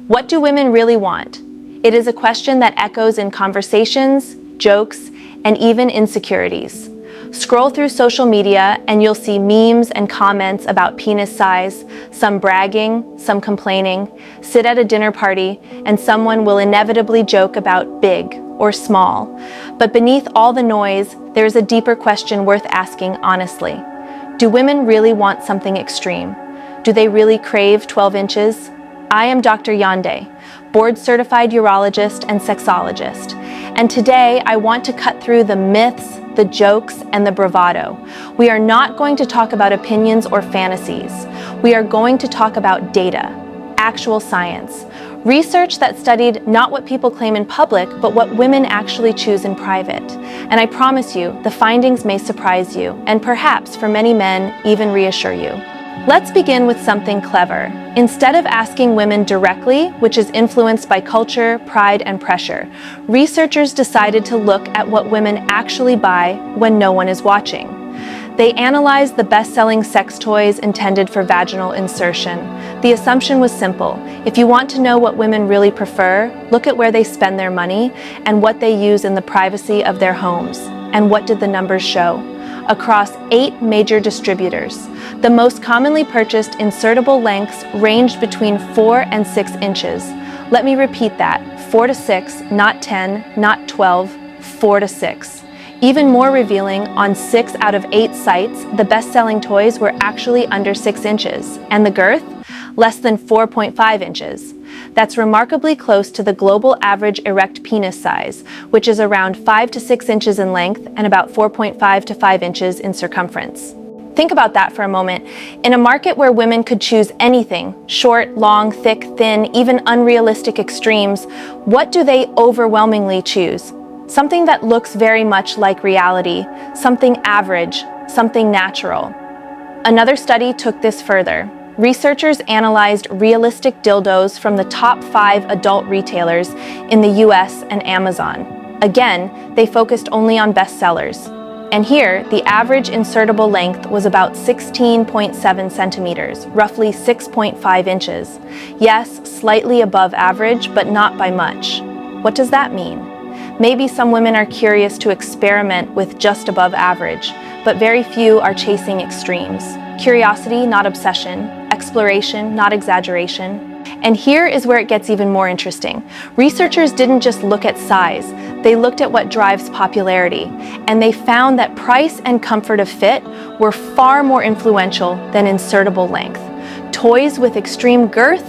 What do women really want? It is a question that echoes in conversations, jokes, and even insecurities. Scroll through social media and you'll see memes and comments about penis size, some bragging, some complaining. Sit at a dinner party and someone will inevitably joke about big or small. But beneath all the noise, there is a deeper question worth asking honestly. Do women really want something extreme? Do they really crave 12 inches? I am Dr. Yande, board-certified urologist and sexologist. And today I want to cut through the myths, the jokes, and the bravado. We are not going to talk about opinions or fantasies. We are going to talk about data, actual science, research that studied not what people claim in public, but what women actually choose in private. And I promise you, the findings may surprise you, and perhaps for many men, even reassure you. Let's begin with something clever. Instead of asking women directly, which is influenced by culture, pride, and pressure, researchers decided to look at what women actually buy when no one is watching. They analyzed the best-selling sex toys intended for vaginal insertion. The assumption was simple. If you want to know what women really prefer, look at where they spend their money and what they use in the privacy of their homes. And what did the numbers show? Across 8 major distributors, the most commonly purchased insertable lengths ranged between 4 and 6 inches. Let me repeat that, 4 to 6, not 10, not 12, 4 to 6. Even more revealing, on 6 out of 8 sites, the best-selling toys were actually under 6 inches, and the girth? Less than 4.5 inches. That's remarkably close to the global average erect penis size, which is around 5 to 6 inches in length and about 4.5 to 5 inches in circumference. Think about that for a moment. In a market where women could choose anything, short, long, thick, thin, even unrealistic extremes, what do they overwhelmingly choose? Something that looks very much like reality, something average, something natural. Another study took this further. Researchers analyzed realistic dildos from the top 5 adult retailers in the US and Amazon. Again, they focused only on bestsellers. And here, the average insertable length was about 16.7 centimeters, roughly 6.5 inches. Yes, slightly above average, but not by much. What does that mean? Maybe some women are curious to experiment with just above average, but very few are chasing extremes. Curiosity, not obsession. Exploration, not exaggeration. And here is where it gets even more interesting. Researchers didn't just look at size, they looked at what drives popularity, and they found that price and comfort of fit were far more influential than insertable length. Toys with extreme girth,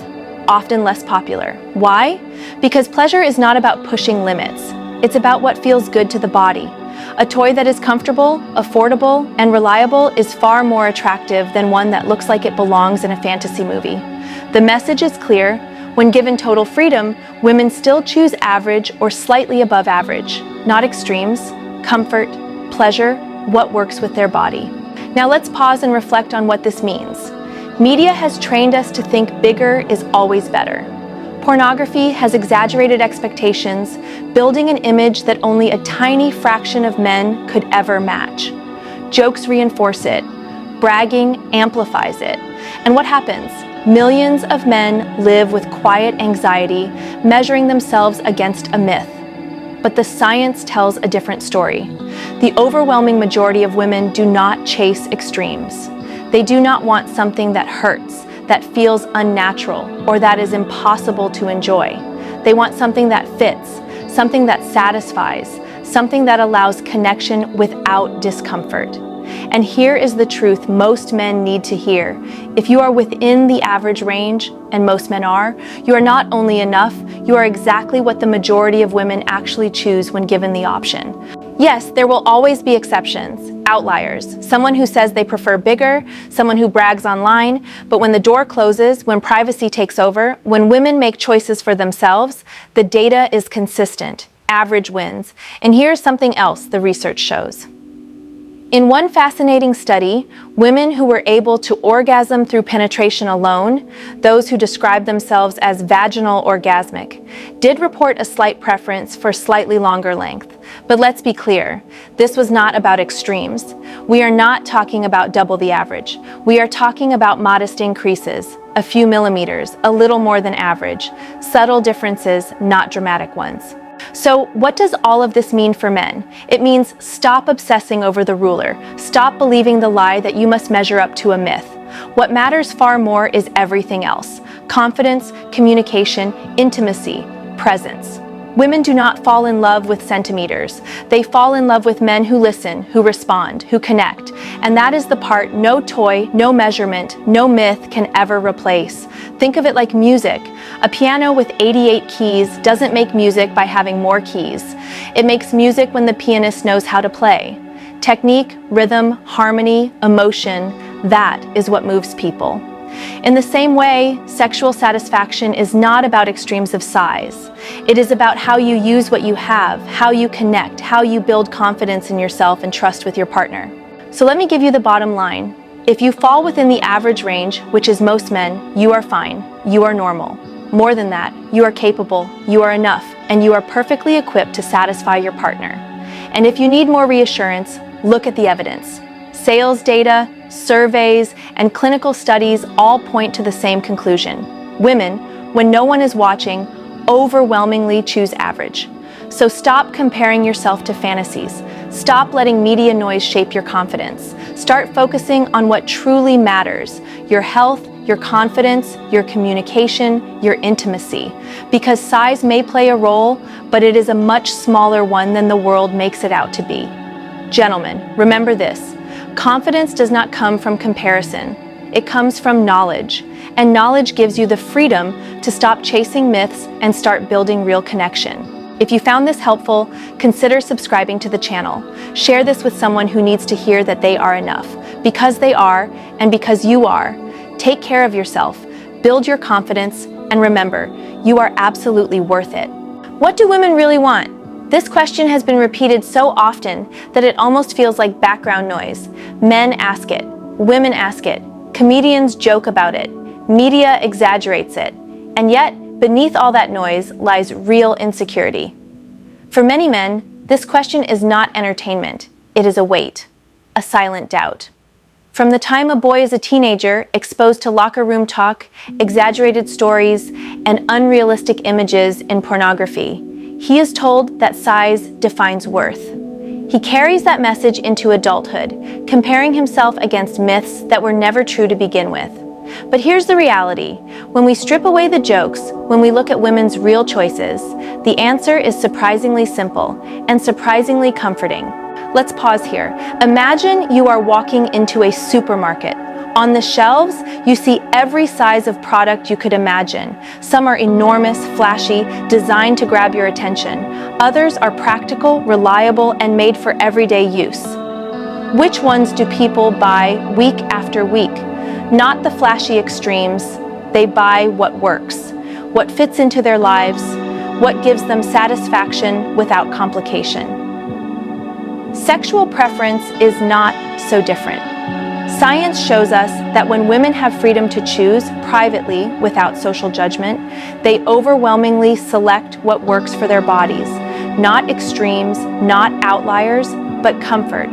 often less popular. Why? Because pleasure is not about pushing limits. It's about what feels good to the body. A toy that is comfortable, affordable, and reliable is far more attractive than one that looks like it belongs in a fantasy movie. The message is clear. When given total freedom, women still choose average or slightly above average, not extremes, comfort, pleasure, what works with their body. Now let's pause and reflect on what this means. Media has trained us to think bigger is always better. Pornography has exaggerated expectations, building an image that only a tiny fraction of men could ever match. Jokes reinforce it. Bragging amplifies it. And what happens? Millions of men live with quiet anxiety, measuring themselves against a myth. But the science tells a different story. The overwhelming majority of women do not chase extremes. They do not want something that hurts, that feels unnatural, or that is impossible to enjoy. They want something that fits, something that satisfies, something that allows connection without discomfort. And here is the truth most men need to hear. If you are within the average range, and most men are, you are not only enough, you are exactly what the majority of women actually choose when given the option. Yes, there will always be exceptions, outliers, someone who says they prefer bigger, someone who brags online, but when the door closes, when privacy takes over, when women make choices for themselves, the data is consistent. Average wins. And here's something else the research shows. In one fascinating study, women who were able to orgasm through penetration alone, those who describe themselves as vaginal orgasmic, did report a slight preference for slightly longer length. But let's be clear, this was not about extremes. We are not talking about double the average. We are talking about modest increases, a few millimeters, a little more than average. Subtle differences, not dramatic ones. So what does all of this mean for men? It means stop obsessing over the ruler. Stop believing the lie that you must measure up to a myth. What matters far more is everything else: confidence, communication, intimacy, presence. Women do not fall in love with centimeters. They fall in love with men who listen, who respond, who connect. And that is the part no toy, no measurement, no myth can ever replace. Think of it like music. A piano with 88 keys doesn't make music by having more keys. It makes music when the pianist knows how to play. Technique, rhythm, harmony, emotion, that is what moves people. In the same way, sexual satisfaction is not about extremes of size. It is about how you use what you have, how you connect, how you build confidence in yourself and trust with your partner. So let me give you the bottom line. If you fall within the average range, which is most men, you are fine. You are normal. More than that, you are capable, you are enough, and you are perfectly equipped to satisfy your partner. And if you need more reassurance, look at the evidence. Sales data, surveys, and clinical studies all point to the same conclusion. Women, when no one is watching, overwhelmingly choose average. So stop comparing yourself to fantasies. Stop letting media noise shape your confidence. Start focusing on what truly matters: your health, your confidence, your communication, your intimacy. Because size may play a role, but it is a much smaller one than the world makes it out to be. Gentlemen, remember this. Confidence does not come from comparison. It comes from knowledge. And knowledge gives you the freedom to stop chasing myths and start building real connection. If you found this helpful, consider subscribing to the channel. Share this with someone who needs to hear that they are enough. Because they are, and because you are. Take care of yourself, build your confidence, and remember, you are absolutely worth it. What do women really want? This question has been repeated so often that it almost feels like background noise. Men ask it, women ask it, comedians joke about it, media exaggerates it, and yet, beneath all that noise lies real insecurity. For many men, this question is not entertainment, it is a weight, a silent doubt. From the time a boy is a teenager, exposed to locker room talk, exaggerated stories, and unrealistic images in pornography, he is told that size defines worth. He carries that message into adulthood, comparing himself against myths that were never true to begin with. But here's the reality. When we strip away the jokes, when we look at women's real choices, the answer is surprisingly simple and surprisingly comforting. Let's pause here. Imagine you are walking into a supermarket. On the shelves, you see every size of product you could imagine. Some are enormous, flashy, designed to grab your attention. Others are practical, reliable, and made for everyday use. Which ones do people buy week after week? Not the flashy extremes. They buy what works, what fits into their lives, what gives them satisfaction without complication. Sexual preference is not so different. Science shows us that when women have freedom to choose privately without social judgment, they overwhelmingly select what works for their bodies. Not extremes, not outliers, but comfort.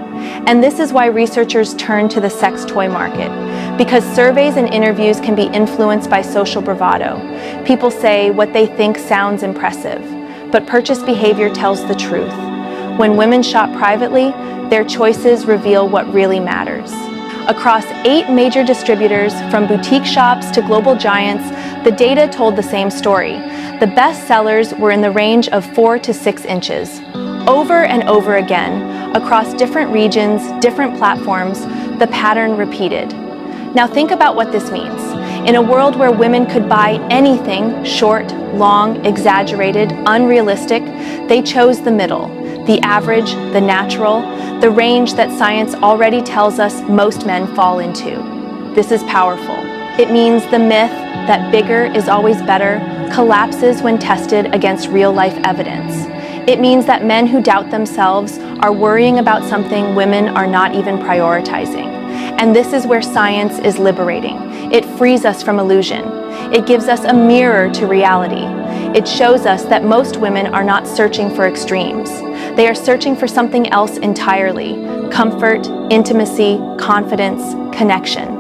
And this is why researchers turn to the sex toy market. Because surveys and interviews can be influenced by social bravado. People say what they think sounds impressive, but purchase behavior tells the truth. When women shop privately, their choices reveal what really matters. Across 8 major distributors, from boutique shops to global giants, the data told the same story. The best sellers were in the range of 4 to 6 inches. Over and over again, across different regions, different platforms, the pattern repeated. Now think about what this means. In a world where women could buy anything, short, long, exaggerated, unrealistic, they chose the middle. The average, the natural, the range that science already tells us most men fall into. This is powerful. It means the myth that bigger is always better collapses when tested against real-life evidence. It means that men who doubt themselves are worrying about something women are not even prioritizing. And this is where science is liberating. It frees us from illusion. It gives us a mirror to reality. It shows us that most women are not searching for extremes. They are searching for something else entirely: comfort, intimacy, confidence, connection.